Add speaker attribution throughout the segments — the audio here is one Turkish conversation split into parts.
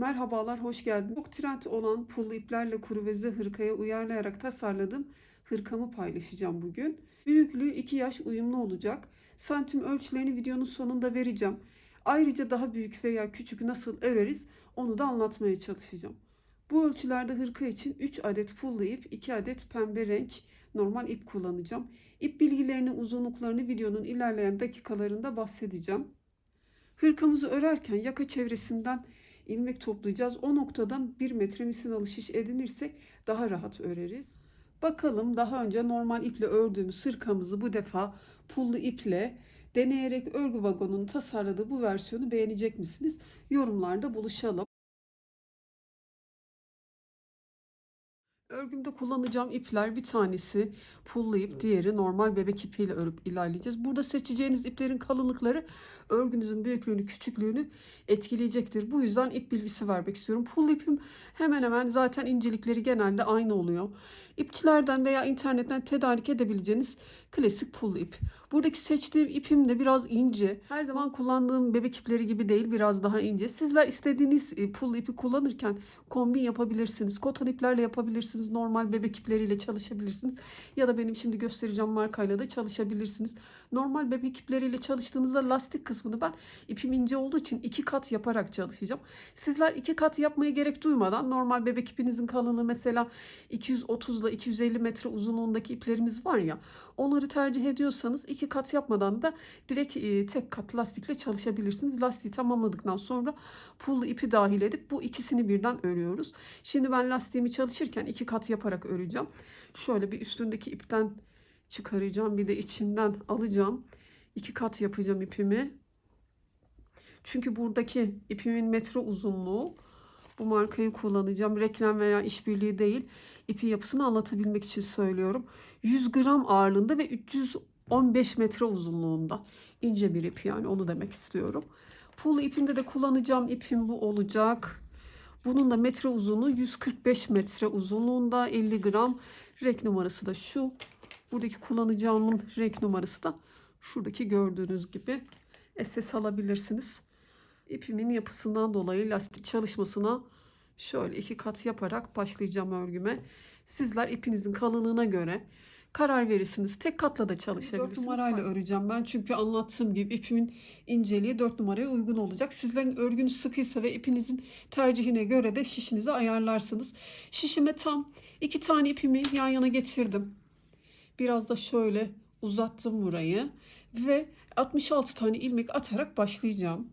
Speaker 1: Merhabalar, hoş geldin. Çok trend olan pullu iplerle kuruveze hırkaya uyarlayarak tasarladığım hırkamı paylaşacağım bugün. Büyüklüğü 2 yaş uyumlu olacak. Santim ölçülerini videonun sonunda vereceğim. Ayrıca daha büyük veya küçük nasıl öreriz onu da anlatmaya çalışacağım. Bu ölçülerde hırka için 3 adet pullu ip, 2 adet pembe renk normal ip kullanacağım. İp bilgilerini, uzunluklarını videonun ilerleyen dakikalarında bahsedeceğim. Hırkamızı örerken yaka çevresinden ilmek toplayacağız. O noktadan 1 metre misinalı şiş edinirsek daha rahat öreriz. Bakalım daha önce normal iple ördüğümüz hırkamızı bu defa pullu iple deneyerek örgü vagonunun tasarladığı bu versiyonu beğenecek misiniz? Yorumlarda buluşalım. Örgümde kullanacağım ipler bir tanesi pullu ip, diğeri normal bebek ipiyle örüp ilerleyeceğiz. Burada seçeceğiniz iplerin kalınlıkları örgünüzün büyüklüğünü, küçüklüğünü etkileyecektir. Bu yüzden ip bilgisi vermek istiyorum. Pullu ipim hemen hemen zaten incelikleri genelde aynı oluyor. İpçilerden veya internetten tedarik edebileceğiniz klasik pullu ip. Buradaki seçtiğim ipim de biraz ince. Her zaman kullandığım bebek ipleri gibi değil, biraz daha ince. Sizler istediğiniz pullu ipi kullanırken kombin yapabilirsiniz. Koton iplerle yapabilirsiniz. Normal bebek ipleriyle çalışabilirsiniz. Ya da benim şimdi göstereceğim markayla da çalışabilirsiniz. Normal bebek ipleriyle çalıştığınızda lastik kısmını ben ipim ince olduğu için 2 kat yaparak çalışacağım. Sizler 2 kat yapmaya gerek duymadan normal bebek ipinizin kalınlığı mesela 230 ile 250 metre uzunluğundaki iplerimiz var ya, onları tercih ediyorsanız 2 kat yapmadan da direkt tek kat lastikle çalışabilirsiniz. Lastiği tamamladıktan sonra pullu ipi dahil edip bu ikisini birden örüyoruz. Şimdi ben lastiğimi çalışırken 2 kat yaparak öreceğim. Şöyle bir üstündeki ipten çıkaracağım, bir de içinden alacağım. 2 kat yapacağım ipimi. Çünkü buradaki ipimin metre uzunluğu, bu markayı kullanacağım. Reklam veya işbirliği değil. İpin yapısını anlatabilmek için söylüyorum. 100 gram ağırlığında ve 315 metre uzunluğunda. İnce bir ip, yani onu demek istiyorum. Pul ipinde de kullanacağım ipim bu olacak. Bunun da metre uzunluğu 145 metre uzunluğunda, 50 gram. Renk numarası da şu. Buradaki kullanacağımın renk numarası da şuradaki gördüğünüz gibi. SS alabilirsiniz. İpimin yapısından dolayı lastik çalışmasına şöyle 2 kat yaparak başlayacağım örgüme. Sizler ipinizin kalınlığına göre karar verirsiniz. Tek katla da çalışabilirsiniz. 4 numarayla öreceğim ben. Çünkü anlattığım gibi ipimin inceliği 4 numaraya uygun olacak. Sizlerin örgünüz sıkıysa ve ipinizin tercihine göre de şişinizi ayarlarsınız. Şişime tam 2 tane ipimi yan yana getirdim. Biraz da şöyle uzattım burayı ve 66 tane ilmek atarak başlayacağım.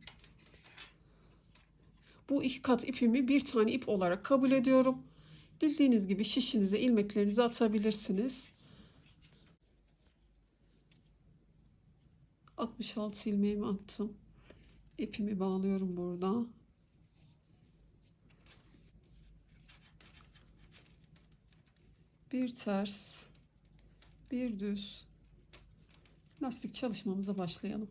Speaker 1: Bu 2 kat ipimi bir tane ip olarak kabul ediyorum. Bildiğiniz gibi şişinize ilmeklerinizi atabilirsiniz. 66 ilmeğimi attım. İpimi bağlıyorum burada. Bir ters, bir düz. Lastik çalışmamıza başlayalım.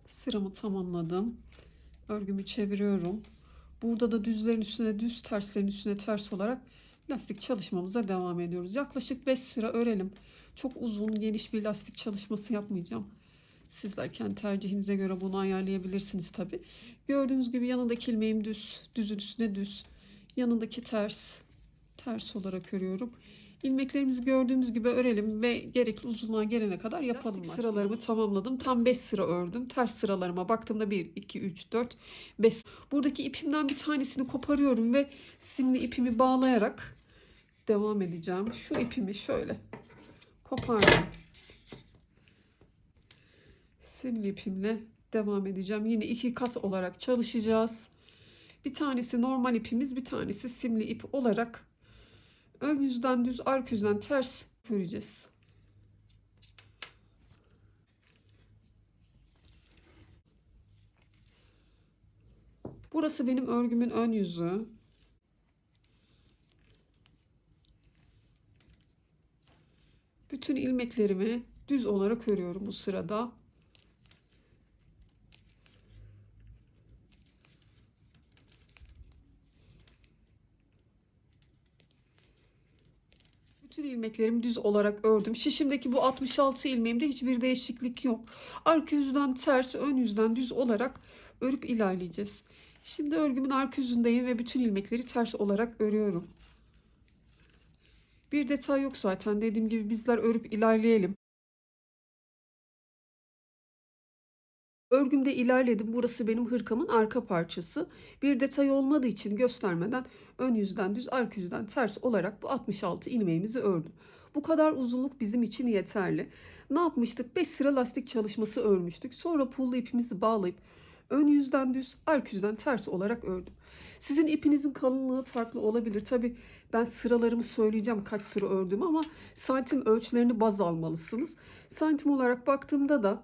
Speaker 1: Sıramı tamamladım. Örgümü çeviriyorum. Burada da düzlerin üstüne düz, terslerin üstüne ters olarak lastik çalışmamıza devam ediyoruz. Yaklaşık 5 sıra örelim. Çok uzun, geniş bir lastik çalışması yapmayacağım. Sizler kendi tercihinize göre bunu ayarlayabilirsiniz tabi. Gördüğünüz gibi yanındaki ilmeğim düz, düzün üstüne düz. Yanındaki ters, ters olarak örüyorum. İlmeklerimizi gördüğümüz gibi örelim ve gerekli uzunluğa gelene kadar yapalım. Lastik sıralarımı tamamladım. Tam 5 sıra ördüm. Ters sıralarıma baktığımda 1, 2, 3, 4, 5. Buradaki ipimden bir tanesini koparıyorum ve simli ipimi bağlayarak devam edeceğim. Şu ipimi şöyle kopardım. Simli ipimle devam edeceğim. Yine 2 kat olarak çalışacağız. Bir tanesi normal ipimiz, bir tanesi simli ip olarak ön yüzden düz, arka yüzden ters öreceğiz. Burası benim örgümün ön yüzü. Bütün ilmeklerimi düz olarak örüyorum bu sırada. Bütün ilmeklerimi düz olarak ördüm. Şişimdeki bu 66 ilmeğimde hiçbir değişiklik yok. Arka yüzden ters, ön yüzden düz olarak örüp ilerleyeceğiz. Şimdi örgümün arka yüzündeyim ve bütün ilmekleri ters olarak örüyorum. Bir detay yok zaten. Dediğim gibi bizler örüp ilerleyelim. Örgümde ilerledim. Burası benim hırkamın arka parçası. Bir detay olmadığı için göstermeden ön yüzden düz, arka yüzden ters olarak bu 66 ilmeğimizi ördüm. Bu kadar uzunluk bizim için yeterli. Ne yapmıştık? 5 sıra lastik çalışması örmüştük. Sonra pullu ipimizi bağlayıp ön yüzden düz, arka yüzden ters olarak ördüm. Sizin ipinizin kalınlığı farklı olabilir. Tabi ben sıralarımı söyleyeceğim kaç sıra ördüm ama santim ölçülerini baz almalısınız. Santim olarak baktığımda da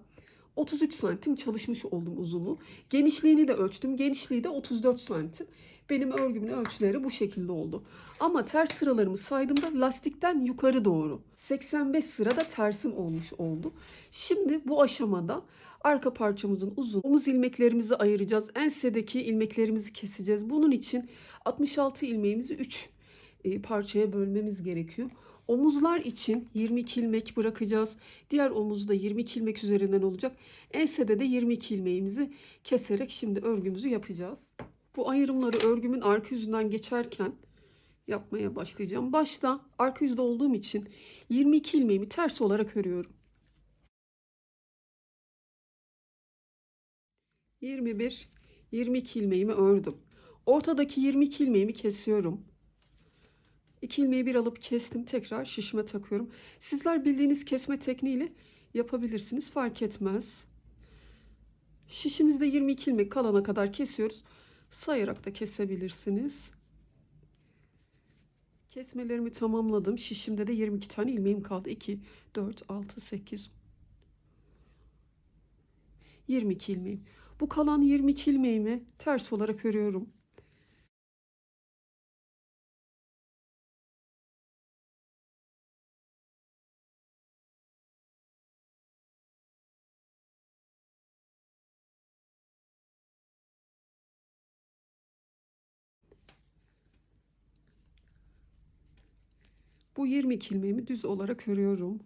Speaker 1: 33 santim çalışmış oldum uzunluğu. Genişliğini de ölçtüm. Genişliği de 34 santim. Benim örgümün ölçüleri bu şekilde oldu. Ama ters sıralarımı saydığımda lastikten yukarı doğru 85 sırada tersim olmuş oldu. Şimdi bu aşamada arka parçamızın uzun omuz ilmeklerimizi ayıracağız. Ensedeki ilmeklerimizi keseceğiz. Bunun için 66 ilmeğimizi 3 parçaya bölmemiz gerekiyor. Omuzlar için 22 ilmek bırakacağız. Diğer omuzda 22 ilmek üzerinden olacak. Ensede de 22 ilmeğimizi keserek şimdi örgümüzü yapacağız. Bu ayrımları örgümün arka yüzünden geçerken yapmaya başlayacağım. Başta arka yüzde olduğum için 22 ilmeğimi ters olarak örüyorum. 21, 22 ilmeğimi ördüm. Ortadaki 22 ilmeğimi kesiyorum. 2 ilmeği bir alıp kestim. Tekrar şişime takıyorum. Sizler bildiğiniz kesme tekniğiyle yapabilirsiniz. Fark etmez. Şişimizde 22 ilmek kalana kadar kesiyoruz. Sayarak da kesebilirsiniz. Kesmelerimi tamamladım. Şişimde de 22 tane ilmeğim kaldı. 2, 4, 6, 8, 22 ilmeğim. Bu kalan 22 ilmeğimi ters olarak örüyorum. Bu 22 ilmeğimi düz olarak örüyorum.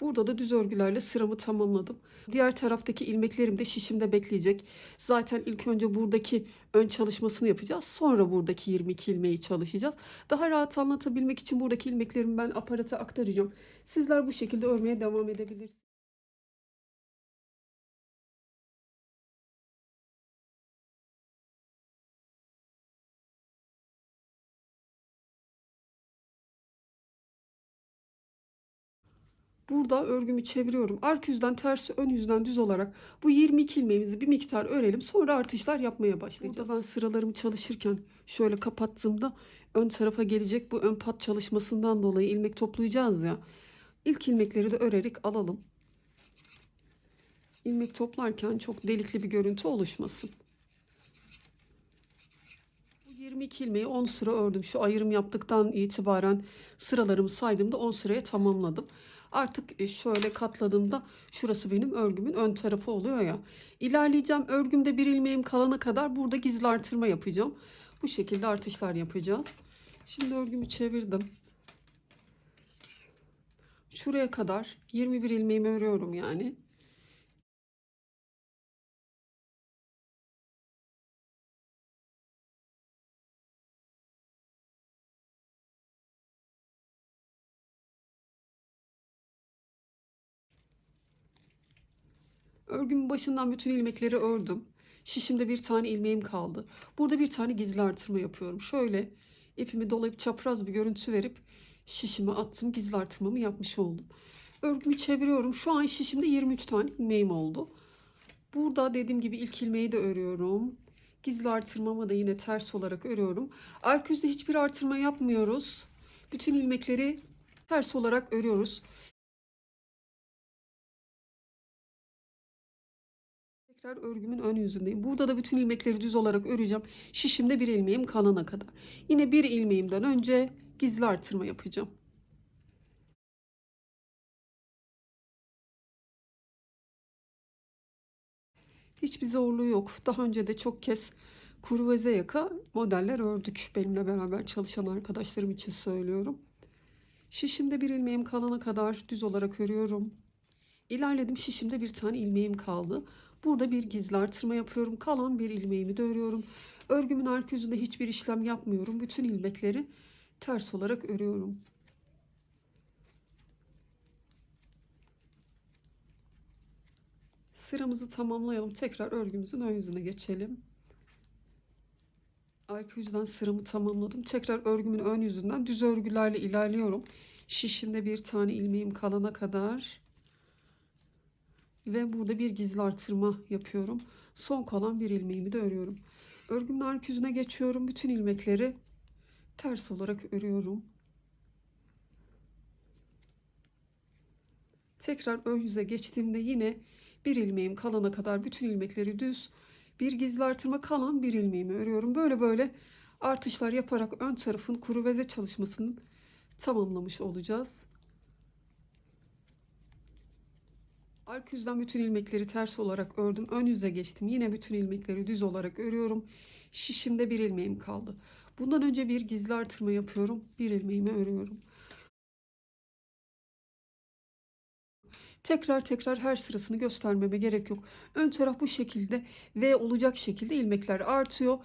Speaker 1: Burada da düz örgülerle sıramı tamamladım. Diğer taraftaki ilmeklerim de şişimde bekleyecek. Zaten ilk önce buradaki ön çalışmasını yapacağız. Sonra buradaki 22 ilmeği çalışacağız. Daha rahat anlatabilmek için buradaki ilmeklerimi ben aparata aktaracağım. Sizler bu şekilde örmeye devam edebilirsiniz. Burada örgümü çeviriyorum. Arka yüzden tersi, ön yüzden düz olarak bu 22 ilmeğimizi bir miktar örelim. Sonra artışlar yapmaya başlayacağız. Burada ben sıralarımı çalışırken şöyle kapattığımda ön tarafa gelecek bu ön pat çalışmasından dolayı ilmek toplayacağız ya. İlk ilmekleri de örerek alalım. İlmek toplarken çok delikli bir görüntü oluşmasın. Bu 22 ilmeği 10 sıra ördüm. Şu ayrım yaptıktan itibaren sıralarımı saydığımda 10 sıraya tamamladım. Artık şöyle katladığımda şurası benim örgümün ön tarafı oluyor ya. İlerleyeceğim. Örgümde bir ilmeğim kalana kadar burada gizli artırma yapacağım. Bu şekilde artışlar yapacağız. Şimdi örgümü çevirdim. Şuraya kadar 21 ilmeğimi örüyorum yani. Örgümün başından bütün ilmekleri ördüm. Şişimde bir tane ilmeğim kaldı. Burada bir tane gizli artırma yapıyorum. Şöyle ipimi dolayıp çapraz bir görüntü verip şişime attım. Gizli artırmamı yapmış oldum. Örgümü çeviriyorum. Şu an şişimde 23 tane ilmeğim oldu. Burada dediğim gibi ilk ilmeği de örüyorum. Gizli artırmamı da yine ters olarak örüyorum. Arka yüzde hiçbir artırma yapmıyoruz. Bütün ilmekleri ters olarak örüyoruz. Tekrar örgümün ön yüzündeyim. Burada da bütün ilmekleri düz olarak öreceğim. Şişimde bir ilmeğim kalana kadar. Yine bir ilmeğimden önce gizli artırma yapacağım. Hiçbir zorluğu yok. Daha önce de çok kez kuruveze yaka modeller ördük. Benimle beraber çalışan arkadaşlarım için söylüyorum. Şişimde bir ilmeğim kalana kadar düz olarak örüyorum. İlerledim, şişimde bir tane ilmeğim kaldı. Burada bir gizli artırma yapıyorum. Kalan bir ilmeğimi de örüyorum. Örgümün arka yüzünde hiçbir işlem yapmıyorum. Bütün ilmekleri ters olarak örüyorum. Sıramızı tamamlayalım. Tekrar örgümüzün ön yüzüne geçelim. Arka yüzden sıramı tamamladım. Tekrar örgümün ön yüzünden düz örgülerle ilerliyorum. Şişimde bir tane ilmeğim kalana kadar. Ve burada bir gizli artırma yapıyorum. Son kalan bir ilmeğimi de örüyorum. Örgümün arka yüzüne geçiyorum. Bütün ilmekleri ters olarak örüyorum. Tekrar ön yüze geçtiğimde yine bir ilmeğim kalana kadar bütün ilmekleri düz, bir gizli artırma, kalan bir ilmeğimi örüyorum. Böyle böyle artışlar yaparak ön tarafın kuruveze çalışmasını tamamlamış olacağız. Arka yüzden bütün ilmekleri ters olarak ördüm. Ön yüze geçtim. Yine bütün ilmekleri düz olarak örüyorum. Şişimde bir ilmeğim kaldı. Bundan önce bir gizli artırma yapıyorum. Bir ilmeğimi örüyorum. Tekrar her sırasını göstermeme gerek yok. Ön taraf bu şekilde V olacak şekilde ilmekler artıyor.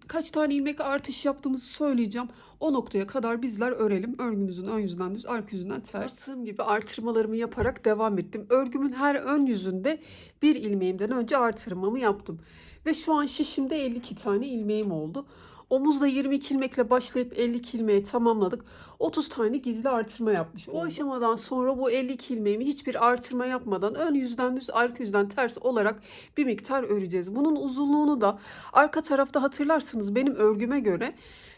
Speaker 1: Kaç tane ilmek artış yaptığımızı söyleyeceğim. O noktaya kadar bizler örelim. Örgümüzün ön yüzünden düz, arka yüzünden ters. Yaptığım gibi artırmalarımı yaparak devam ettim. Örgümün her ön yüzünde bir ilmeğimden önce artırmamı yaptım. Ve şu an şişimde 52 tane ilmeğim oldu. Omuzda 22 ilmekle başlayıp 52 ilmeği tamamladık. 30 tane gizli artırma yapmış oldum. Bu aşamadan sonra bu 52 ilmeğimi hiçbir artırma yapmadan ön yüzden düz, arka yüzden ters olarak bir miktar öreceğiz. Bunun uzunluğunu da arka tarafta hatırlarsınız, benim örgüme göre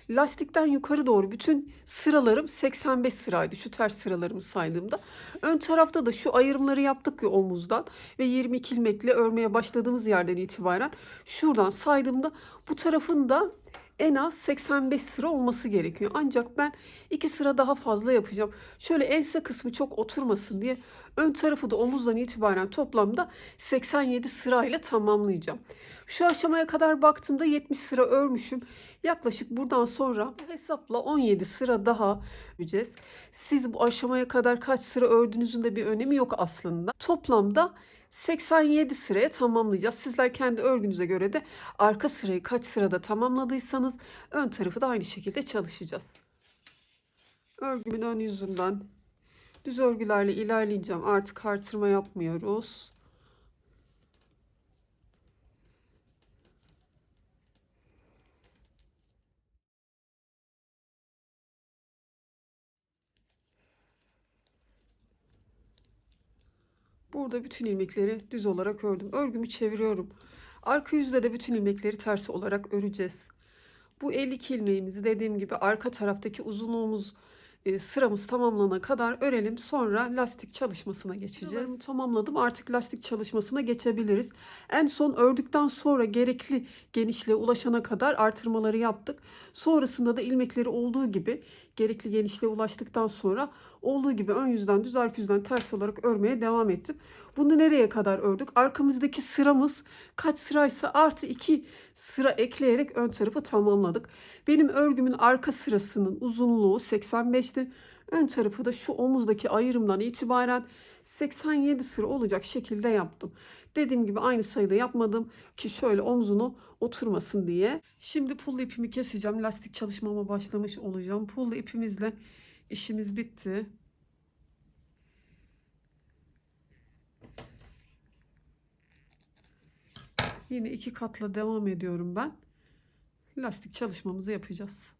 Speaker 1: lastikten yukarı doğru bütün sıralarım 85 sıraydı. Şu ters sıralarımı saydığımda. Ön tarafta da şu ayırımları yaptık ya omuzdan ve 22 ilmekle örmeye başladığımız yerden itibaren şuradan saydığımda bu tarafın da en az 85 sıra olması gerekiyor. Ancak ben 2 sıra daha fazla yapacağım. Şöyle ense kısmı çok oturmasın diye ön tarafı da omuzdan itibaren toplamda 87 sırayla tamamlayacağım. Şu aşamaya kadar baktığımda 70 sıra örmüşüm. Yaklaşık buradan sonra hesapla 17 sıra daha öreceğiz. Siz bu aşamaya kadar kaç sıra ördüğünüzün de bir önemi yok aslında. Toplamda 87 sıraya tamamlayacağız. Sizler kendi örgünüze göre de arka sırayı kaç sırada tamamladıysanız ön tarafı da aynı şekilde çalışacağız. Örgümün ön yüzünden düz örgülerle ilerleyeceğim. Artık artırma yapmıyoruz. Burada bütün ilmekleri düz olarak ördüm. Örgümü çeviriyorum. Arka yüzde de bütün ilmekleri ters olarak öreceğiz. Bu 52 ilmeğimizi dediğim gibi arka taraftaki uzunluğumuz sıramız tamamlanana kadar örelim. Sonra lastik çalışmasına geçeceğiz. Sıralarımı tamamladım. Artık lastik çalışmasına geçebiliriz. En son ördükten sonra gerekli genişliğe ulaşana kadar artırmaları yaptık. Sonrasında da ilmekleri olduğu gibi gerekli genişliğe ulaştıktan sonra olduğu gibi ön yüzden düz, arka yüzden ters olarak örmeye devam ettim. Bunu nereye kadar ördük? Arkamızdaki sıramız kaç sıraysa artı 2 sıra ekleyerek ön tarafı tamamladık. Benim örgümün arka sırasının uzunluğu 85'ti. Ön tarafı da şu omuzdaki ayrımdan itibaren 87 sıra olacak şekilde yaptım. Dediğim gibi aynı sayıda yapmadım ki şöyle omzunu oturmasın diye. Şimdi pullu ipimi keseceğim. Lastik çalışmama başlamış olacağım. Pullu ipimizle işimiz bitti. Yine 2 katla devam ediyorum ben. Lastik çalışmamızı yapacağız.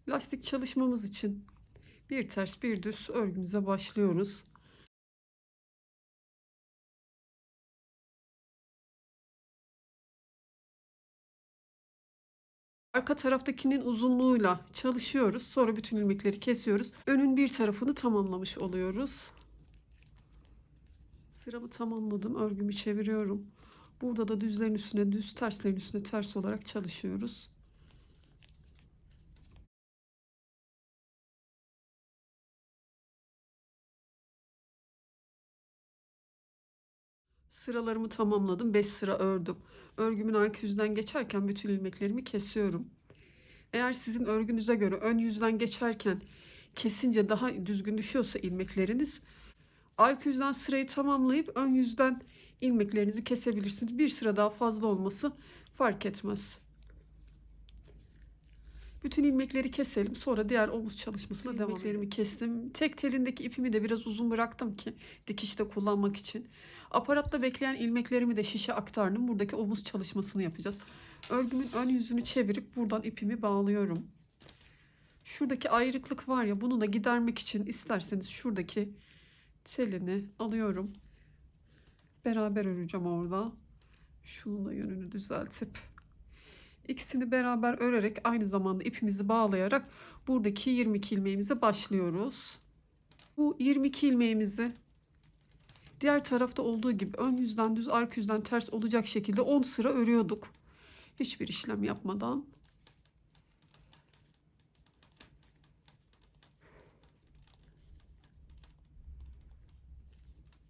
Speaker 1: Lastik çalışmamız için bir ters bir düz örgümüze başlıyoruz. Arka taraftakinin uzunluğuyla çalışıyoruz. Sonra bütün ilmekleri kesiyoruz. Önün bir tarafını tamamlamış oluyoruz. Sıramı tamamladım. Örgümü çeviriyorum. Burada da düzlerin üstüne düz, terslerin üstüne ters olarak çalışıyoruz. Sıralarımı tamamladım. 5 sıra ördüm. Örgümün arka yüzünden geçerken bütün ilmeklerimi kesiyorum. Eğer sizin örgünüze göre ön yüzden geçerken kesince daha düzgün düşüyorsa ilmekleriniz, arka yüzden sırayı tamamlayıp ön yüzden ilmeklerinizi kesebilirsiniz. Bir sıra daha fazla olması fark etmez. Bütün ilmekleri keselim. Sonra diğer omuz çalışmasına devam edelim. İlmeklerimi kestim. Tek telindeki ipimi de biraz uzun bıraktım ki dikişte kullanmak için. Aparatla bekleyen ilmeklerimi de şişe aktardım. Buradaki omuz çalışmasını yapacağız. Örgümün ön yüzünü çevirip buradan ipimi bağlıyorum. Şuradaki ayrıklık var ya, bunu da gidermek için isterseniz şuradaki telini alıyorum. Beraber öreceğim orada. Şunun da yönünü düzeltip İkisini beraber örerek aynı zamanda ipimizi bağlayarak buradaki 22 ilmeğimize başlıyoruz. Bu 22 ilmeğimizi diğer tarafta olduğu gibi ön yüzden düz, arka yüzden ters olacak şekilde 10 sıra örüyorduk. Hiçbir işlem yapmadan.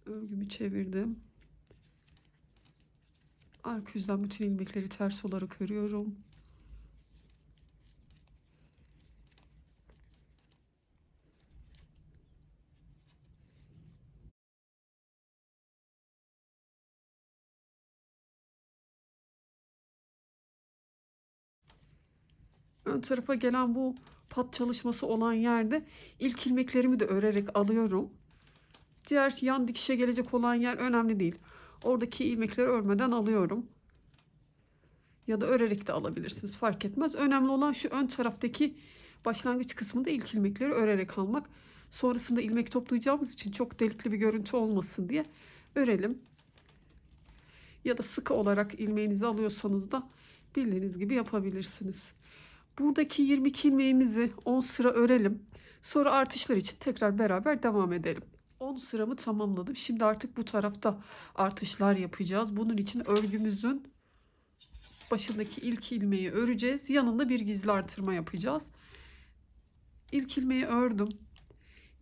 Speaker 1: Örgümü çevirdim. Arka yüzden bütün ilmekleri ters olarak örüyorum. Ön tarafa gelen bu pat çalışması olan yerde ilk ilmeklerimi de örerek alıyorum. Diğer yan dikişe gelecek olan yer önemli değil. Oradaki ilmekleri örmeden alıyorum. Ya da örerek de alabilirsiniz. Fark etmez. Önemli olan şu ön taraftaki başlangıç kısmında ilk ilmekleri örerek almak. Sonrasında ilmek toplayacağımız için çok delikli bir görüntü olmasın diye örelim. Ya da sıkı olarak ilmeğinizi alıyorsanız da bildiğiniz gibi yapabilirsiniz. Buradaki 22 ilmeğimizi 10 sıra örelim. Sonra artışlar için tekrar beraber devam edelim. 10 sıramı tamamladım. Şimdi artık bu tarafta artışlar yapacağız. Bunun için örgümüzün başındaki ilk ilmeği öreceğiz. Yanında bir gizli artırma yapacağız. İlk ilmeği ördüm.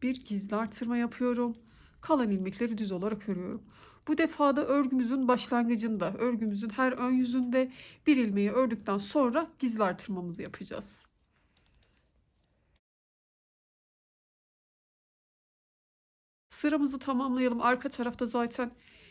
Speaker 1: Bir gizli artırma yapıyorum. Kalan ilmekleri düz olarak örüyorum. Bu defa da örgümüzün başlangıcında, örgümüzün her ön yüzünde bir ilmeği ördükten sonra gizli artırmamızı yapacağız. Sıramızı tamamlayalım. Arka tarafta zaten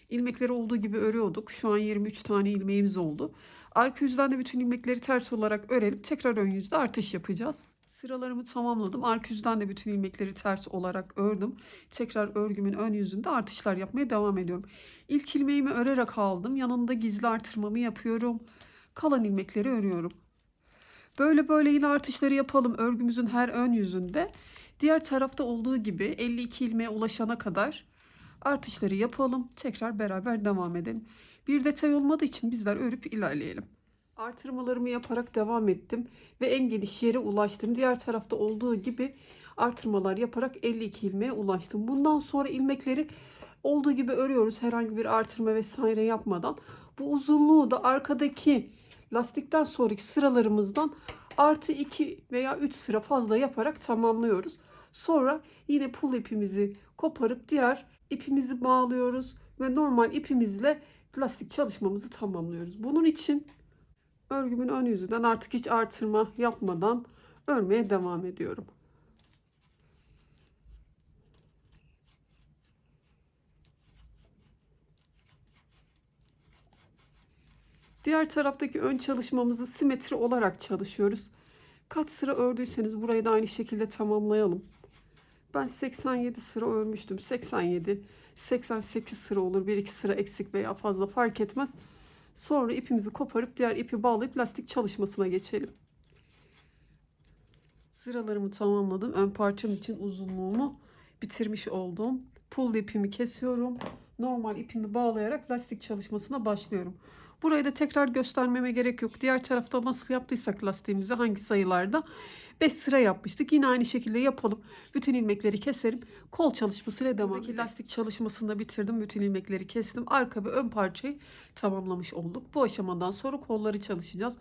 Speaker 1: ilmekleri olduğu gibi örüyorduk. Şu an 23 tane ilmeğimiz oldu. Arka yüzden de bütün ilmekleri ters olarak örelim. Tekrar ön yüzde artış yapacağız. Sıralarımı tamamladım. Arka yüzden de bütün ilmekleri ters olarak ördüm. Tekrar örgümün ön yüzünde artışlar yapmaya devam ediyorum. İlk ilmeğimi örerek aldım. Yanında gizli artırmamı yapıyorum. Kalan ilmekleri örüyorum. Böyle yine artışları yapalım örgümüzün her ön yüzünde. Diğer tarafta olduğu gibi 52 ilmeğe ulaşana kadar artışları yapalım. Tekrar beraber devam edelim. Bir detay olmadığı için bizler örüp ilerleyelim. Artırmalarımı yaparak devam ettim ve en geniş yere ulaştım. Diğer tarafta olduğu gibi artırmalar yaparak 52 ilmeğe ulaştım. Bundan sonra ilmekleri olduğu gibi örüyoruz. Herhangi bir artırma vesaire yapmadan. Bu uzunluğu da arkadaki lastikten sonraki sıralarımızdan artı 2 veya 3 sıra fazla yaparak tamamlıyoruz. Sonra yine pul ipimizi koparıp diğer ipimizi bağlıyoruz ve normal ipimizle lastik çalışmamızı tamamlıyoruz. Bunun için örgümün ön yüzünden artık hiç artırma yapmadan örmeye devam ediyorum. Diğer taraftaki ön çalışmamızı simetri olarak çalışıyoruz. Kaç sıra ördüyseniz burayı da aynı şekilde tamamlayalım. Ben 87 sıra örmüştüm. 87, 88 sıra olur. 1-2 sıra eksik veya fazla fark etmez. Sonra ipimizi koparıp diğer ipi bağlayıp lastik çalışmasına geçelim. Sıralarımı tamamladım. Ön parçam için uzunluğumu bitirmiş oldum. Pul ipimi kesiyorum. Normal ipimi bağlayarak lastik çalışmasına başlıyorum. Burayı da tekrar göstermeme gerek yok. Diğer tarafta nasıl yaptıysak lastiğimizi hangi sayılarda 5 sıra yapmıştık. Yine aynı şekilde yapalım. Bütün ilmekleri keserim. Kol çalışmasıyla devam edelim. Lastik çalışmasını da bitirdim. Bütün ilmekleri kestim. Arka ve ön parçayı tamamlamış olduk. Bu aşamadan sonra kolları çalışacağız.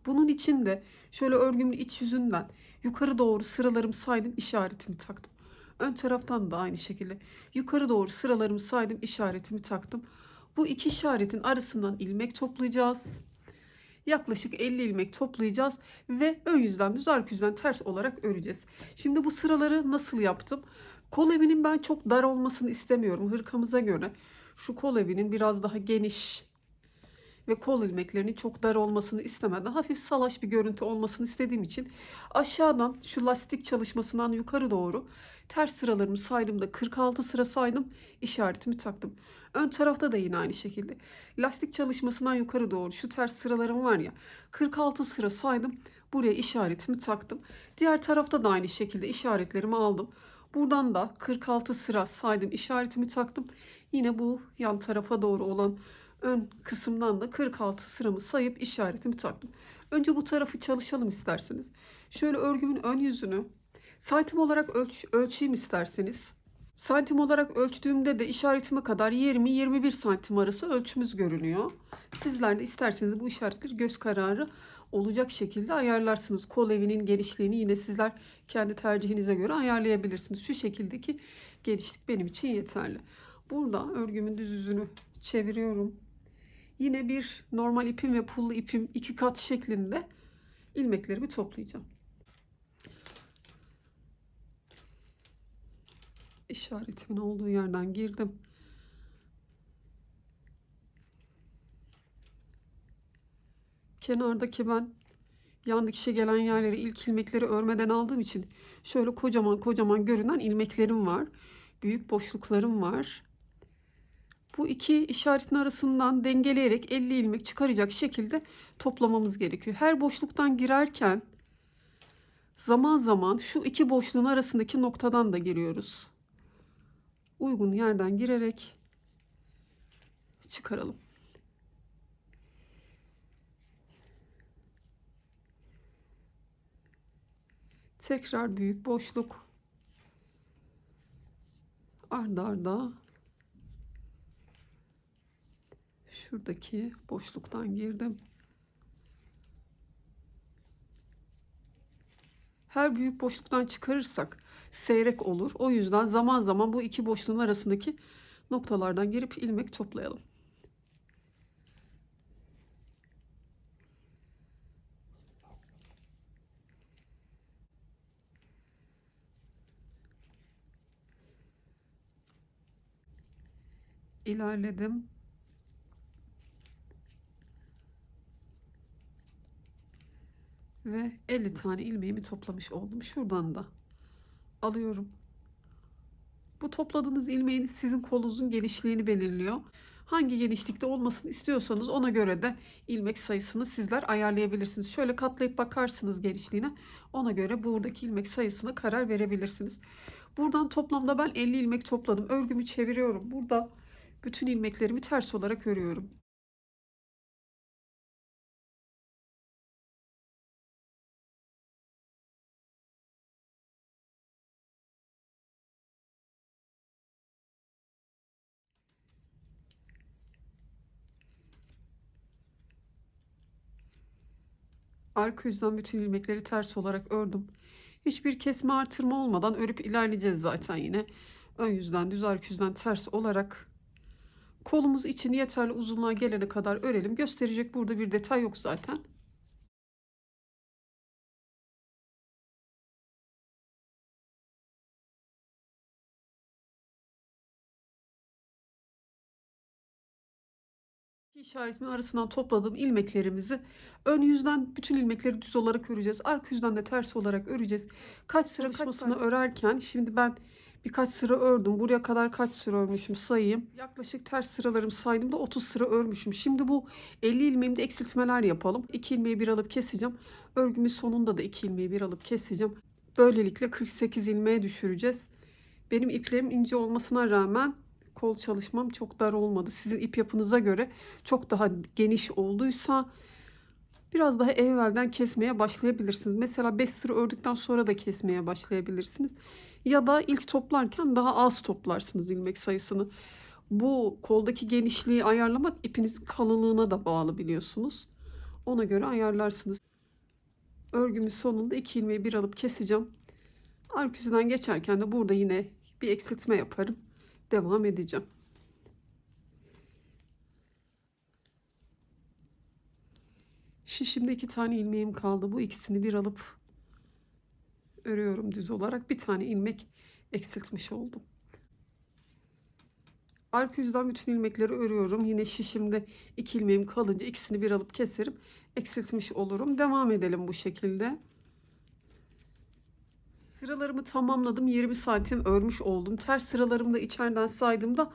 Speaker 1: Bunun için de şöyle örgümün iç yüzünden yukarı doğru sıralarımı saydım, işaretimi taktım. Ön taraftan da aynı şekilde yukarı doğru sıralarımı saydım, işaretimi taktım. Bu iki işaretin arasından ilmek toplayacağız. Yaklaşık 50 ilmek toplayacağız ve ön yüzden düz, arka yüzden ters olarak öreceğiz. Şimdi bu sıraları nasıl yaptım? Kol evinin ben çok dar olmasını istemiyorum. Hırkamıza göre şu kol evinin biraz daha geniş ve kol ilmeklerinin çok dar olmasını istemeden hafif salaş bir görüntü olmasını istediğim için aşağıdan şu lastik çalışmasından yukarı doğru ters sıralarımı saydığımda 46 sıra saydım, işaretimi taktım. Ön tarafta da yine aynı şekilde lastik çalışmasından yukarı doğru şu ters sıralarım var ya, 46 sıra saydım, buraya işaretimi taktım. Diğer tarafta da aynı şekilde işaretlerimi aldım. Buradan da 46 sıra saydım, işaretimi taktım. Yine bu yan tarafa doğru olan ön kısımdan da 46 sıramı sayıp işaretimi taktım. Önce bu tarafı çalışalım isterseniz. Şöyle örgümün ön yüzünü santim olarak ölçeyim isterseniz. Santim olarak ölçtüğümde de işaretime kadar 20-21 santim arası ölçümüz görünüyor. Sizler de isterseniz bu işaretleri göz kararı olacak şekilde ayarlarsınız. Kol evinin genişliğini yine sizler kendi tercihinize göre ayarlayabilirsiniz. Şu şekildeki genişlik benim için yeterli. Burada örgümün düz yüzünü çeviriyorum. Yine bir normal ipim ve pullu ipim 2 kat şeklinde ilmeklerimi toplayacağım. İşaretimin olduğu yerden girdim. Kenardaki ben yan dikişe gelen yerleri ilk ilmekleri örmeden aldığım için şöyle kocaman kocaman görünen ilmeklerim var. Büyük boşluklarım var. Bu iki işaretin arasından dengeleyerek 50 ilmek çıkaracak şekilde toplamamız gerekiyor. Her boşluktan girerken zaman zaman şu iki boşluğun arasındaki noktadan da giriyoruz. Uygun yerden girerek çıkaralım. Tekrar büyük boşluk. Arda arda şuradaki boşluktan girdim. Her büyük boşluktan çıkarırsak seyrek olur. O yüzden zaman zaman bu iki boşluğun arasındaki noktalardan girip ilmek toplayalım. İlerledim. Ve 50 tane ilmeğimi toplamış oldum. Şuradan da alıyorum. Bu topladığınız ilmeğin sizin kolunuzun genişliğini belirliyor. Hangi genişlikte olmasını istiyorsanız ona göre de ilmek sayısını sizler ayarlayabilirsiniz. Şöyle katlayıp bakarsınız genişliğine. Ona göre buradaki ilmek sayısına karar verebilirsiniz. Buradan toplamda ben 50 ilmek topladım. Örgümü çeviriyorum. Burada bütün ilmeklerimi ters olarak örüyorum. Arka yüzden bütün ilmekleri ters olarak ördüm. Hiçbir kesme artırma olmadan örüp ilerleyeceğiz zaten yine. Ön yüzden düz, arka yüzden ters olarak kolumuz için yeterli uzunluğa gelene kadar örelim. Gösterecek burada bir detay yok zaten. İşaretimin arasından topladığım ilmeklerimizi ön yüzden bütün ilmekleri düz olarak öreceğiz. Arka yüzden de ters olarak öreceğiz. Kaç sıra çalışmasını örerken şimdi ben birkaç sıra ördüm. Buraya kadar kaç sıra örmüşüm sayayım. Yaklaşık ters sıralarımı saydığımda 30 sıra örmüşüm. Şimdi bu 50 ilmeğimde eksiltmeler yapalım. 2 ilmeği bir alıp keseceğim. Örgümün sonunda da 2 ilmeği bir alıp keseceğim. Böylelikle 48 ilmeğe düşüreceğiz. Benim iplerim ince olmasına rağmen kol çalışmam çok dar olmadı. Sizin ip yapınıza göre çok daha geniş olduysa biraz daha evvelden kesmeye başlayabilirsiniz. Mesela 5 sıra ördükten sonra da kesmeye başlayabilirsiniz. Ya da ilk toplarken daha az toplarsınız ilmek sayısını. Bu koldaki genişliği ayarlamak ipinizin kalınlığına da bağlı biliyorsunuz. Ona göre ayarlarsınız. Örgümün sonunda 2 ilmeği bir alıp keseceğim. Arka yüzünden geçerken de burada yine bir eksiltme yaparım. Devam edeceğim. Şişimde 2 tane ilmeğim kaldı. Bu ikisini bir alıp örüyorum düz olarak. Bir tane ilmek eksiltmiş oldum. Arka yüzden bütün ilmekleri örüyorum. Yine şişimde 2 ilmeğim kalınca ikisini bir alıp keserim. Eksiltmiş olurum. Devam edelim bu şekilde. Sıralarımı tamamladım. 20 santim örmüş oldum. Ters sıralarımı da içeriden saydığımda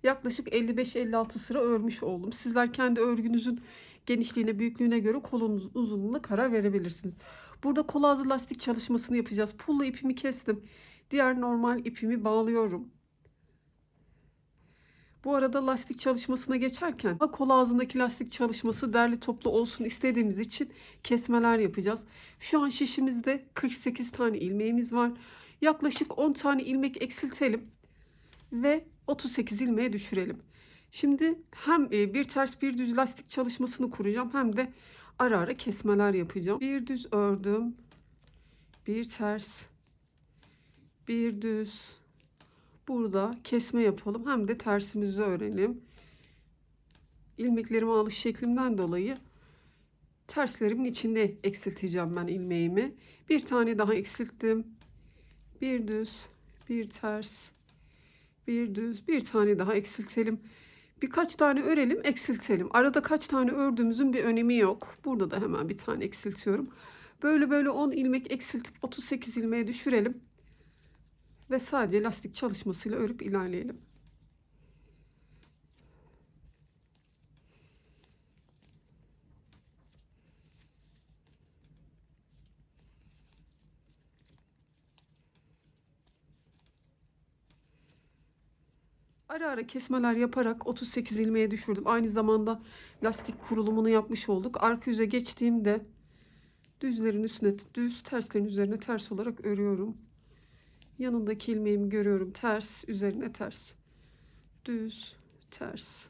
Speaker 1: yaklaşık 55-56 sıra örmüş oldum. Sizler kendi örgünüzün genişliğine, büyüklüğüne göre kolunun uzunluğuna karar verebilirsiniz. Burada kol ağzı lastik çalışmasını yapacağız. Pulla ipimi kestim. Diğer normal ipimi bağlıyorum. Bu arada lastik çalışmasına geçerken kol ağzındaki lastik çalışması derli toplu olsun istediğimiz için kesmeler yapacağız. Şu an şişimizde 48 tane ilmeğimiz var. Yaklaşık 10 tane ilmek eksiltelim ve 38 ilmeğe düşürelim. Şimdi hem bir ters bir düz lastik çalışmasını kuracağım hem de ara ara kesmeler yapacağım. Bir düz ördüm. Bir ters. Bir düz. Burada kesme yapalım. Hem de tersimizi örelim. İlmeklerime alış şeklimden dolayı terslerimin içinde eksilteceğim ben ilmeğimi. Bir tane daha eksilttim. Bir düz, bir ters, bir düz, bir tane daha eksiltelim. Birkaç tane örelim, eksiltelim. Arada kaç tane ördüğümüzün bir önemi yok. Burada da hemen bir tane eksiltiyorum. Böyle 10 ilmek eksiltip 38 ilmeğe düşürelim. Ve sadece lastik çalışmasıyla örüp ilerleyelim. Ara ara kesmeler yaparak 38 ilmeğe düşürdüm. Aynı zamanda lastik kurulumunu yapmış olduk. Arka yüze geçtiğimde düzlerin üstüne düz, terslerin üzerine ters olarak örüyorum. Yanındaki ilmeğimi görüyorum. Ters, üzerine ters. Düz, ters.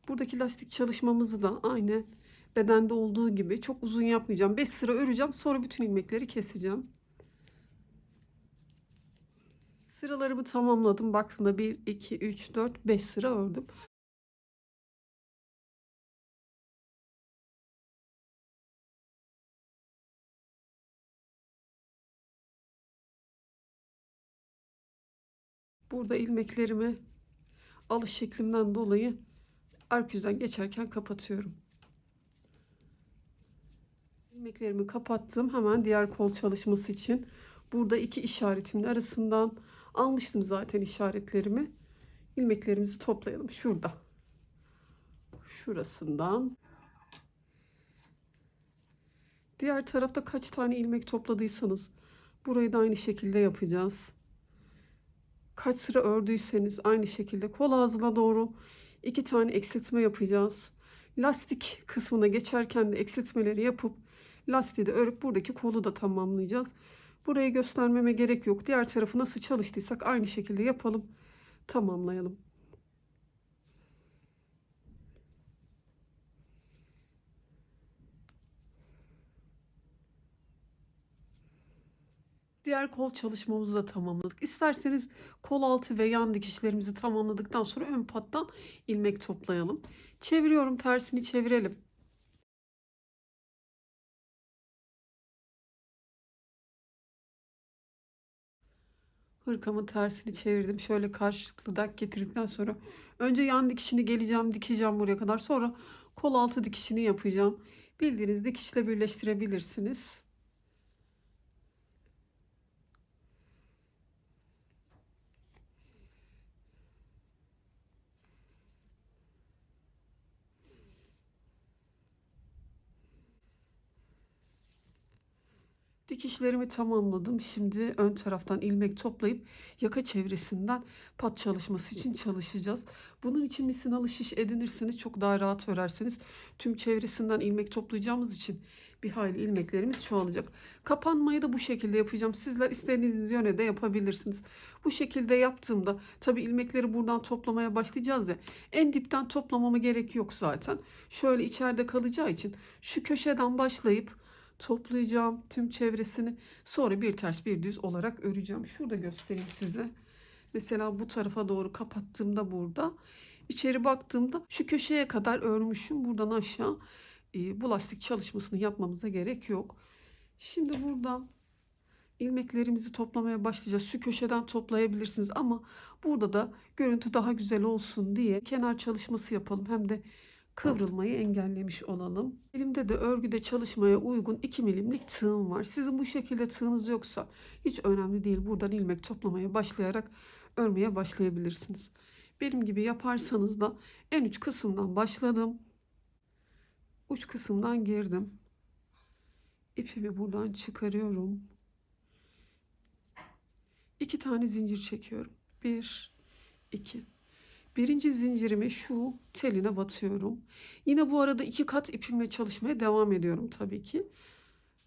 Speaker 1: Buradaki lastik çalışmamızı da aynı bedende olduğu gibi çok uzun yapmayacağım. 5 sıra öreceğim. Sonra bütün ilmekleri keseceğim. Sıralarımı tamamladım. Baktığımda 1, 2, 3, 4, 5 sıra ördüm. Burada ilmeklerimi alış şeklimden dolayı arka yüzden geçerken kapatıyorum. İlmeklerimi kapattım. Hemen diğer kol çalışması için burada iki işaretimin arasından almıştım zaten işaretlerimi. İlmeklerimizi toplayalım. Şurada. Şurasından. Diğer tarafta kaç tane ilmek topladıysanız burayı da aynı şekilde yapacağız. Kaç sıra ördüyseniz aynı şekilde kol ağzına doğru 2 tane eksiltme yapacağız. Lastik kısmına geçerken de eksiltmeleri yapıp lastiği de örüp buradaki kolu da tamamlayacağız. Burayı göstermeme gerek yok. Diğer tarafı nasıl çalıştıysak aynı şekilde yapalım, tamamlayalım. Diğer kol çalışmamızı da tamamladık. İsterseniz kol altı ve yan dikişlerimizi tamamladıktan sonra ön pattan ilmek toplayalım. Çeviriyorum, tersini çevirelim. Hırkamın tersini çevirdim. Şöyle karşılıklı dak getirdikten sonra önce yan dikişini geleceğim, dikeceğim buraya kadar. Sonra kol altı dikişini yapacağım. Bildiğiniz dikişle birleştirebilirsiniz. Dikişlerimi tamamladım. Şimdi ön taraftan ilmek toplayıp yaka çevresinden pat çalışması için çalışacağız. Bunun için misinalı şiş edinirseniz çok daha rahat örerseniz tüm çevresinden ilmek toplayacağımız için bir hayli ilmeklerimiz çoğalacak. Kapanmayı da bu şekilde yapacağım. Sizler istediğiniz yöne de yapabilirsiniz. Bu şekilde yaptığımda tabi ilmekleri buradan toplamaya başlayacağız ya. En dipten toplamama gerek yok zaten. Şöyle içeride kalacağı için şu köşeden başlayıp toplayacağım tüm çevresini. Sonra bir ters bir düz olarak öreceğim. Şurada göstereyim size. Mesela bu tarafa doğru kapattığımda burada içeri baktığımda şu köşeye kadar örmüşüm. Buradan aşağı Bu lastik çalışmasını yapmamıza gerek yok. Şimdi burada ilmeklerimizi toplamaya başlayacağız. Şu köşeden toplayabilirsiniz ama burada da görüntü daha güzel olsun diye kenar çalışması yapalım. Hem de kıvrılmayı engellemiş olalım. Elimde de örgüde çalışmaya uygun 2 milimlik tığım var. Sizin bu şekilde tığınız yoksa hiç önemli değil. Buradan ilmek toplamaya başlayarak örmeye başlayabilirsiniz. Benim gibi yaparsanız da en uç kısımdan başladım. Uç kısımdan girdim. İpimi buradan çıkarıyorum. 2 tane zincir çekiyorum. 1, 2. Birinci zincirimi şu teline batıyorum. Yine bu arada 2 kat ipimle çalışmaya devam ediyorum tabii ki.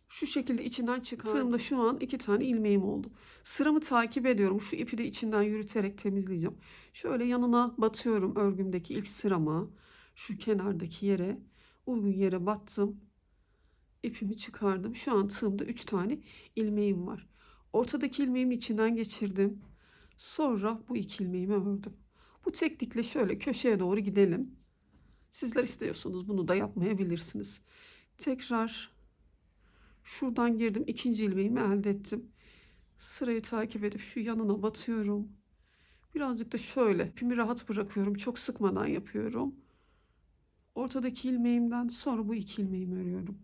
Speaker 1: Şu şekilde içinden çıkardığımda şu an 2 tane ilmeğim oldu. Sıramı takip ediyorum. Şu ipi de içinden yürüterek temizleyeceğim. Şöyle yanına batıyorum örgümdeki ilk sırama. Şu kenardaki yere, uygun yere battım. İpimi çıkardım. Şu an tığımda 3 tane ilmeğim var. Ortadaki ilmeğimi içinden geçirdim. Sonra bu 2 ilmeğimi ördüm. Bu teknikle şöyle köşeye doğru gidelim. Sizler istiyorsanız bunu da yapmayabilirsiniz. Tekrar şuradan girdim. İkinci ilmeğimi elde ettim. Sırayı takip edip şu yanına batıyorum. Birazcık da şöyle ipimi rahat bırakıyorum. Çok sıkmadan yapıyorum. Ortadaki ilmeğimden sonra bu 2 ilmeğimi örüyorum.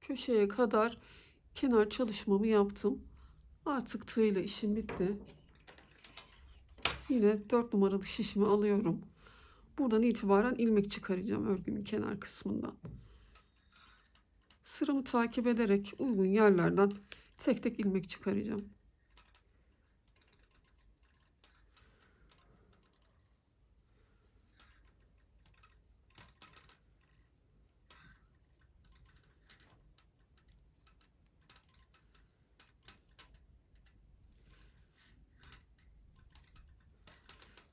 Speaker 1: Köşeye kadar kenar çalışmamı yaptım. Artık tığ ile işim bitti. Yine 4 numaralı şişimi alıyorum. Buradan itibaren ilmek çıkaracağım örgümün kenar kısmından. Sıramı takip ederek uygun yerlerden tek tek ilmek çıkaracağım.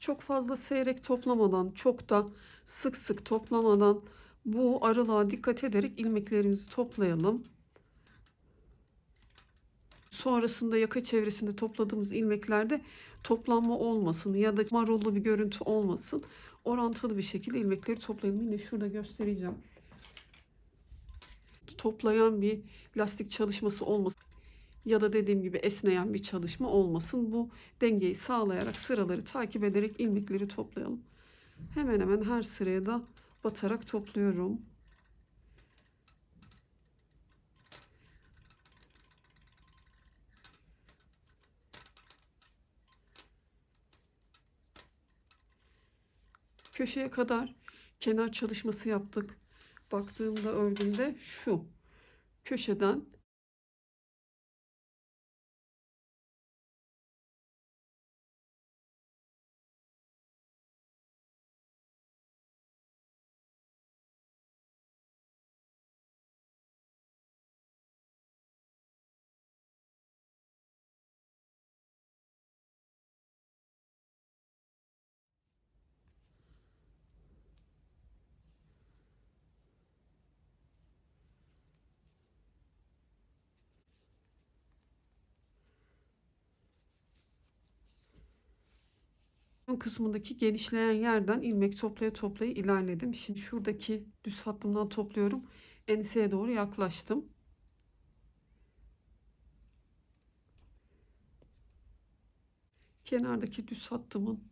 Speaker 1: Çok fazla seyrek toplamadan, çok da sık sık toplamadan bu aralığa dikkat ederek ilmeklerimizi toplayalım. Sonrasında yaka çevresinde topladığımız ilmeklerde toplanma olmasın ya da marullu bir görüntü olmasın. Orantılı bir şekilde ilmekleri toplayalım. Yine şurada göstereceğim. Toplayan bir lastik çalışması olmasın ya da dediğim gibi esneyen bir çalışma olmasın. Bu dengeyi sağlayarak sıraları takip ederek ilmekleri toplayalım. Hemen hemen her sıraya da batarak topluyorum. Köşeye kadar kenar çalışması yaptık. Baktığımda örgümde şu köşeden ön kısmındaki genişleyen yerden ilmek toplaya toplaya ilerledim. Şimdi şuradaki düz hattımdan topluyorum. Enseye doğru yaklaştım. Kenardaki düz hattımın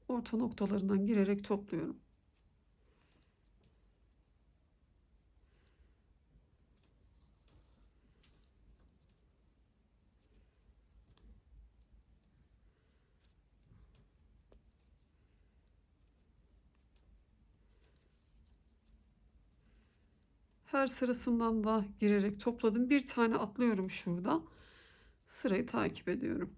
Speaker 1: orta noktalarından girerek topluyorum. Her sırasından da girerek topladım. Bir tane atlıyorum şurada. Sırayı takip ediyorum.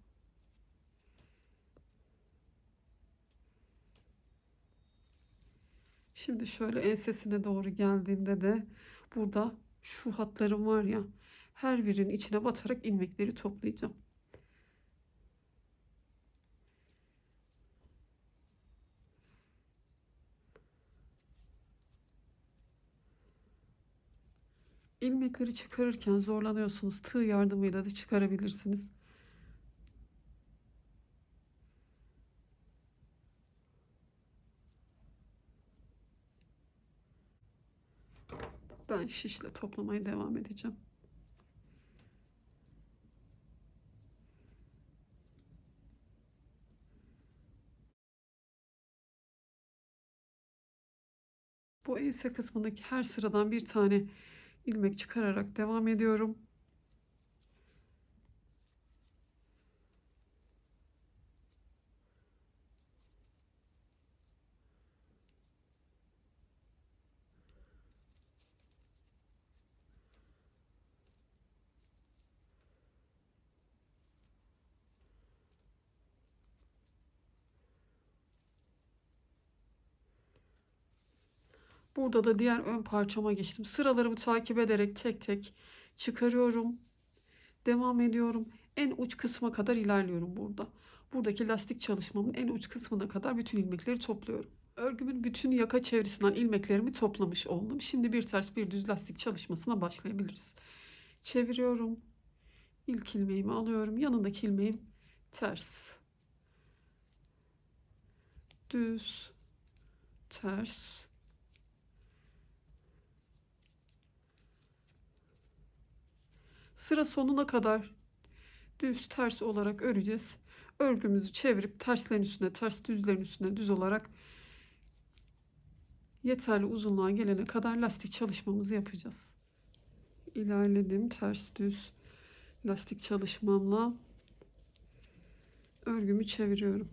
Speaker 1: Şimdi şöyle ensesine doğru geldiğimde de burada şu hatlarım var ya, her birinin içine batarak ilmekleri toplayacağım. İlmekleri çıkarırken zorlanıyorsanız tığ yardımıyla da çıkarabilirsiniz. Ben şişle toplamaya devam edeceğim. Bu ense kısmındaki her sıradan bir tane ilmek çıkararak devam ediyorum. Burada da diğer ön parçama geçtim. Sıralarımı takip ederek tek tek çıkarıyorum. Devam ediyorum. En uç kısma kadar ilerliyorum burada. Buradaki lastik çalışmamın en uç kısmına kadar bütün ilmekleri topluyorum. Örgümün bütün yaka çevresinden ilmeklerimi toplamış oldum. Şimdi bir ters bir düz lastik çalışmasına başlayabiliriz. Çeviriyorum. İlk ilmeğimi alıyorum. Yanındaki ilmeğim ters. Düz. Ters. Sıra sonuna kadar düz ters olarak öreceğiz. Örgümüzü çevirip terslerin üstüne ters, düzlerin üstüne düz olarak yeterli uzunluğa gelene kadar lastik çalışmamızı yapacağız. İlerledim ters düz lastik çalışmamla örgümü çeviriyorum.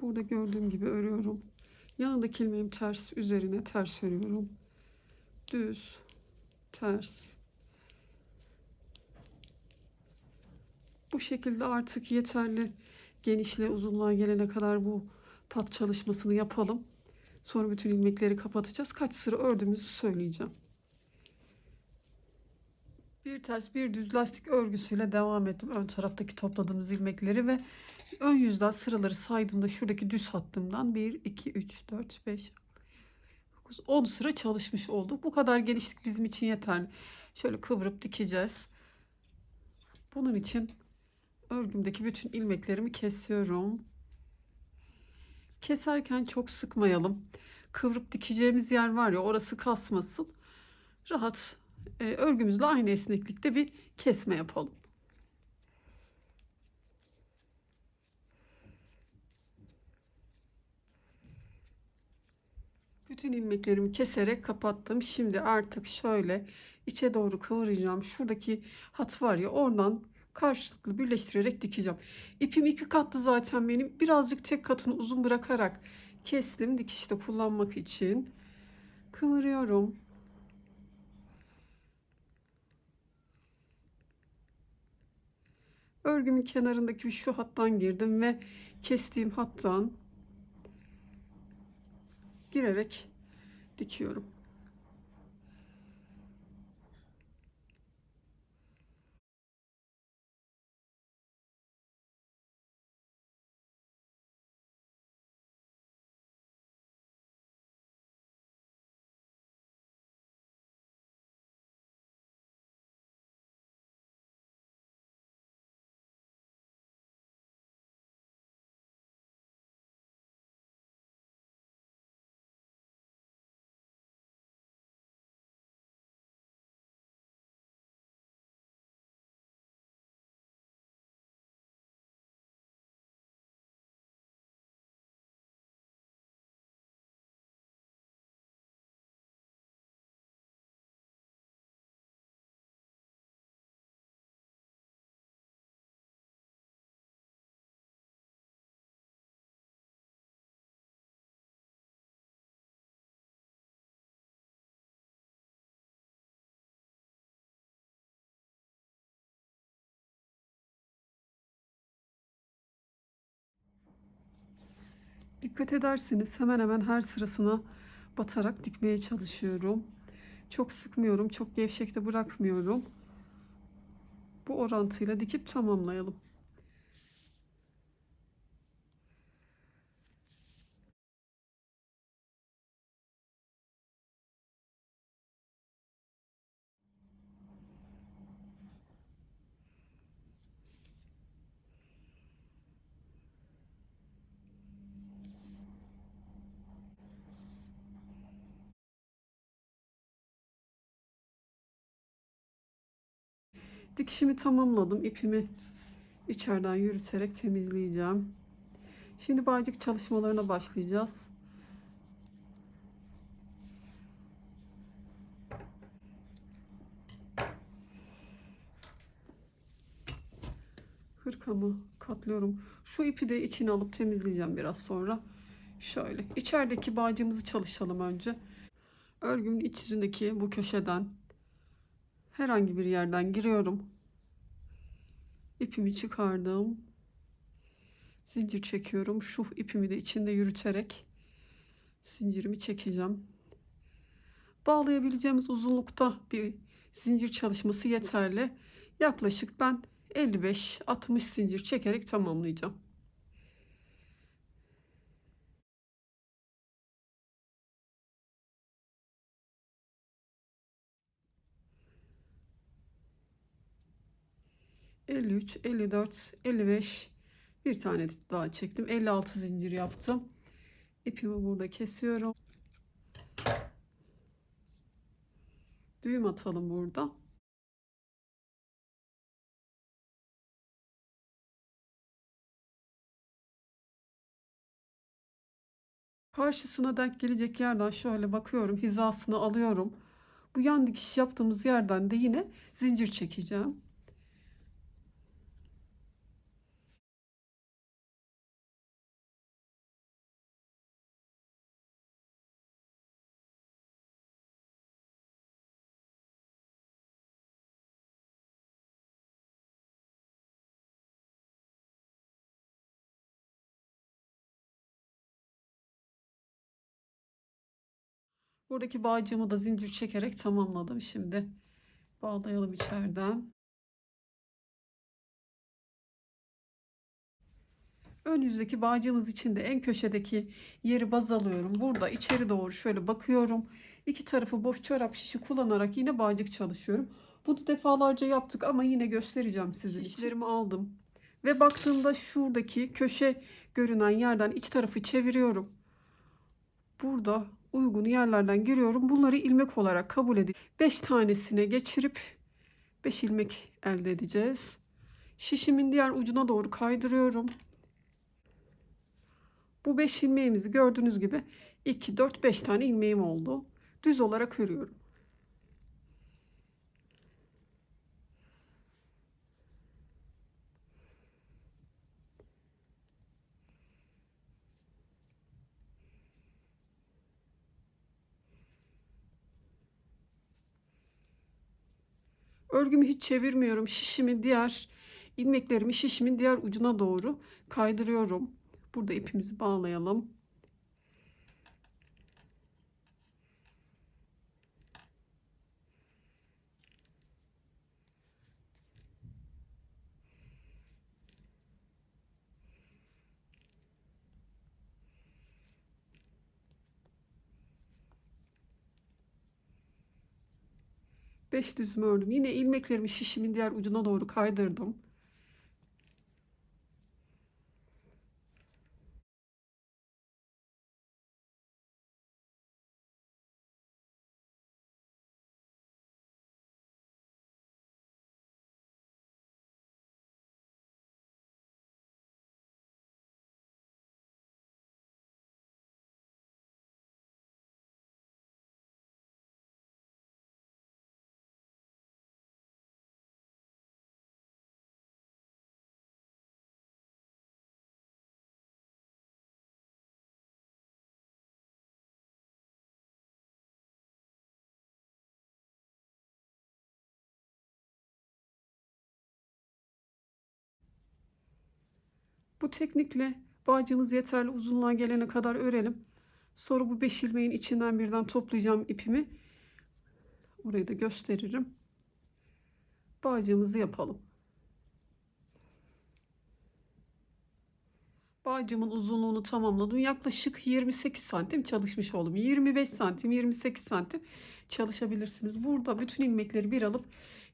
Speaker 1: Burada gördüğüm gibi örüyorum. Yanındaki ilmeğim ters, üzerine ters örüyorum. Düz, ters. Bu şekilde artık yeterli genişliğe, uzunluğa gelene kadar bu pat çalışmasını yapalım. Sonra bütün ilmekleri kapatacağız. Kaç sıra ördüğümüzü söyleyeceğim. Bir ters bir düz lastik örgüsüyle devam ettim. Ön taraftaki topladığımız ilmekleri ve ön yüzden sıraları saydığımda şuradaki düz hattımdan 1, 2, 3, 4, 5, 9, 10 sıra çalışmış olduk. Bu kadar genişlik bizim için yeterli. Şöyle kıvırıp dikeceğiz. Bunun için örgümdeki bütün ilmeklerimi kesiyorum. Keserken çok sıkmayalım. Kıvırıp dikeceğimiz yer var ya, orası kasmasın. Rahat örgümüzle aynı esneklikte bir kesme yapalım. Bütün ilmeklerimi keserek kapattım. Şimdi artık şöyle içe doğru kıvıracağım. Şuradaki hat var ya, oradan karşılıklı birleştirerek dikeceğim. İpim 2 katlı zaten benim. Birazcık tek katını uzun bırakarak kestim dikişte kullanmak için. Kıvırıyorum. Örgümün kenarındaki şu hattan girdim ve kestiğim hattan girerek dikiyorum. Dikkat ederseniz hemen hemen her sırasına batarak dikmeye çalışıyorum. Çok sıkmıyorum, çok gevşek de bırakmıyorum. Bu orantıyla dikip tamamlayalım. Dikişimi tamamladım. İpimi içeriden yürüterek temizleyeceğim. Şimdi bağcık çalışmalarına başlayacağız. Hırkamı katlıyorum. Şu ipi de içine alıp temizleyeceğim biraz sonra. Şöyle. İçerideki bağcığımızı çalışalım önce. Örgümün iç yüzündeki bu köşeden herhangi bir yerden giriyorum. İpimi çıkardım. Zincir çekiyorum. Şu ipimi de içinde yürüterek zincirimi çekeceğim. Bağlayabileceğimiz uzunlukta bir zincir çalışması yeterli. Yaklaşık ben 55-60 zincir çekerek tamamlayacağım. ...53, 54, 55... ...bir tane daha çektim. 56 zincir yaptım. İpimi burada kesiyorum. Düğüm atalım burada. Karşısına denk gelecek yerden şöyle bakıyorum. Hizasını alıyorum. Bu yan dikiş yaptığımız yerden de yine zincir çekeceğim. Buradaki bağcığımı da zincir çekerek tamamladım. Şimdi bağlayalım içeriden. Ön yüzdeki bağcığımız için de en köşedeki yeri baz alıyorum. Burada içeri doğru şöyle bakıyorum. İki tarafı boş çorap şişi kullanarak yine bağcık çalışıyorum. Bunu defalarca yaptık ama yine göstereceğim sizin için. Şişlerimi aldım. Ve baktığımda şuradaki köşe görünen yerden iç tarafı çeviriyorum. Burada uygun yerlerden giriyorum. Bunları ilmek olarak kabul edip 5 tanesine geçirip 5 ilmek elde edeceğiz. Şişimin diğer ucuna doğru kaydırıyorum. Bu 5 ilmeğimizi gördüğünüz gibi 2, 4, 5 tane ilmeğim oldu. Düz olarak örüyorum. Örgümü hiç çevirmiyorum. İlmeklerimi şişimin diğer ucuna doğru kaydırıyorum. Burada ipimizi bağlayalım. Beş düzümü ördüm. Yine ilmeklerimi şişimin diğer ucuna doğru kaydırdım. Bu teknikle Bağcığımız yeterli uzunluğa gelene kadar örelim. Sonra bu 5 ilmeğin içinden birden toplayacağım ipimi. Orayı da gösteririm. Bağcığımızı yapalım. Bağcığımın uzunluğunu tamamladım. Yaklaşık 28 santim çalışmış oldum. 25 santim, 28 santim çalışabilirsiniz. Burada bütün ilmekleri bir alıp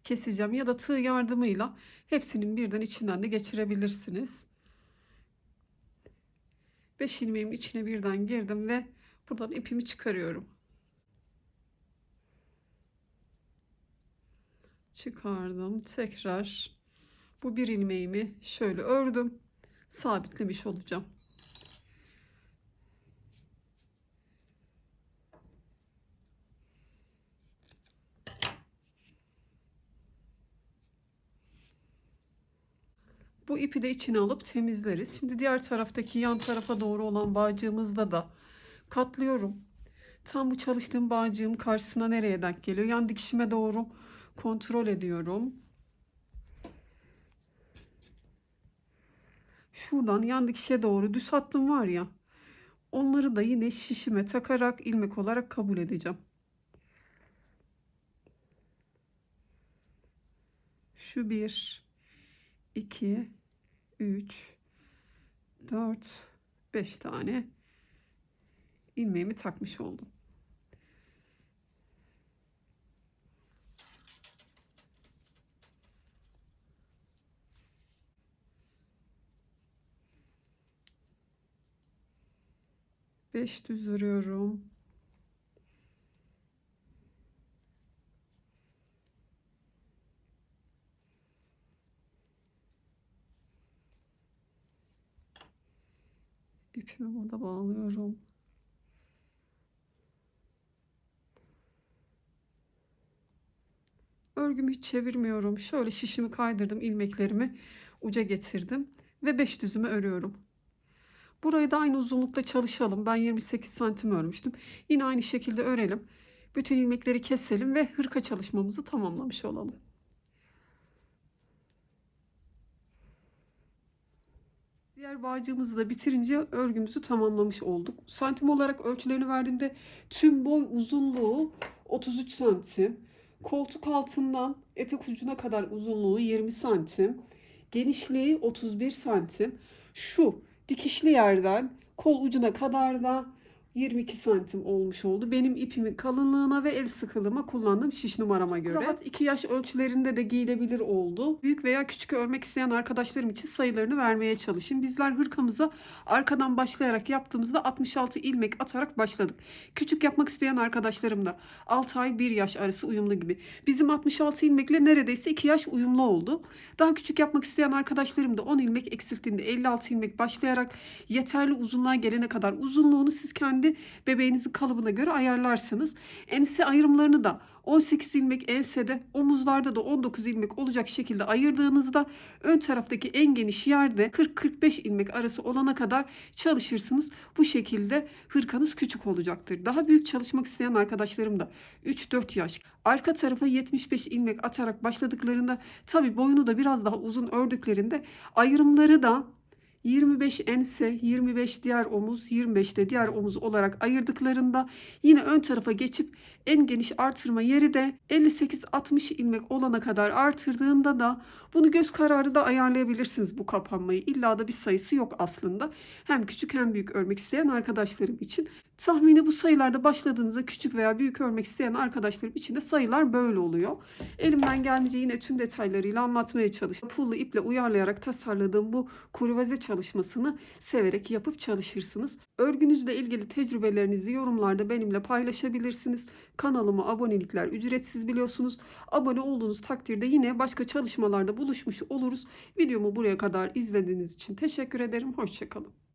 Speaker 1: keseceğim ya da tığ yardımıyla hepsinin birden içinden de geçirebilirsiniz. 5 ilmeğimin içine birden girdim ve buradan ipimi çıkarıyorum. Çıkardım. Tekrar bu bir ilmeğimi şöyle ördüm. Sabitlemiş olacağım. Bu ipi de içine alıp temizleriz. Şimdi diğer taraftaki yan tarafa doğru olan bağcığımızda da katlıyorum. Tam bu çalıştığım bağcığım karşısına nereye denk geliyor? Yan dikişime doğru kontrol ediyorum. Şuradan yan dikişe doğru düz hattım var ya. Onları da yine şişime takarak ilmek olarak kabul edeceğim. Şu 1, 2, 3, 4, 5 tane ilmeğimi takmış oldum. Beş düz örüyorum. İpimi burada bağlıyorum. Örgümü hiç çevirmiyorum. Şöyle şişimi kaydırdım, ilmeklerimi uca getirdim ve 5 düzümü örüyorum. Burayı da aynı uzunlukta çalışalım. Ben 28 santim örmüştüm. Yine aynı şekilde örelim. Bütün ilmekleri keselim ve hırka çalışmamızı tamamlamış olalım. Diğer bağcığımızı da bitirince örgümüzü tamamlamış olduk. Santim olarak ölçülerini verdiğimde tüm boy uzunluğu 33 santim. Koltuk altından etek ucuna kadar uzunluğu 20 santim. Genişliği 31 santim. Şu dikişli yerden kol ucuna kadar da 22 santim olmuş oldu. Benim ipimin kalınlığına ve el sıkılığıma kullandığım şiş numarama göre. Kravat 2 yaş ölçülerinde de giyilebilir oldu. Büyük veya küçük örmek isteyen arkadaşlarım için sayılarını vermeye çalışayım. Bizler hırkamıza arkadan başlayarak yaptığımızda 66 ilmek atarak başladık. Küçük yapmak isteyen arkadaşlarım da 6 ay 1 yaş arası uyumlu gibi. Bizim 66 ilmekle neredeyse 2 yaş uyumlu oldu. Daha küçük yapmak isteyen arkadaşlarım da 10 ilmek eksilttiğinde 56 ilmek başlayarak yeterli uzunluğa gelene kadar uzunluğunu siz kendi bebeğinizin kalıbına göre ayarlarsınız. Ense ayrımlarını da 18 ilmek ensede, omuzlarda da 19 ilmek olacak şekilde ayırdığınızda ön taraftaki en geniş yerde 40-45 ilmek arası olana kadar çalışırsınız. Bu şekilde hırkanız küçük olacaktır. Daha büyük çalışmak isteyen arkadaşlarım da 3-4 yaş arka tarafa 75 ilmek atarak başladıklarında, tabi boyunu da biraz daha uzun ördüklerinde ayrımları da 25 ense, 25 diğer omuz, 25 de diğer omuz olarak ayırdıklarında yine ön tarafa geçip en geniş artırma yeri de 58-60 ilmek olana kadar artırdığında da bunu göz kararı da ayarlayabilirsiniz bu kapanmayı. İlla da bir sayısı yok aslında. Hem küçük hem büyük örmek isteyen arkadaşlarım için. Tahmini bu sayılarda başladığınızda küçük veya büyük örmek isteyen arkadaşlarım için de sayılar böyle oluyor. Elimden geldiğince yine tüm detaylarıyla anlatmaya çalıştım. Pullu iple uyarlayarak tasarladığım bu kruvaze çalışmasını severek yapıp çalışırsınız. Örgünüzle ilgili tecrübelerinizi yorumlarda benimle paylaşabilirsiniz. Kanalıma abonelikler ücretsiz biliyorsunuz. Abone olduğunuz takdirde yine başka çalışmalarda buluşmuş oluruz. Videomu buraya kadar izlediğiniz için teşekkür ederim. Hoşça kalın.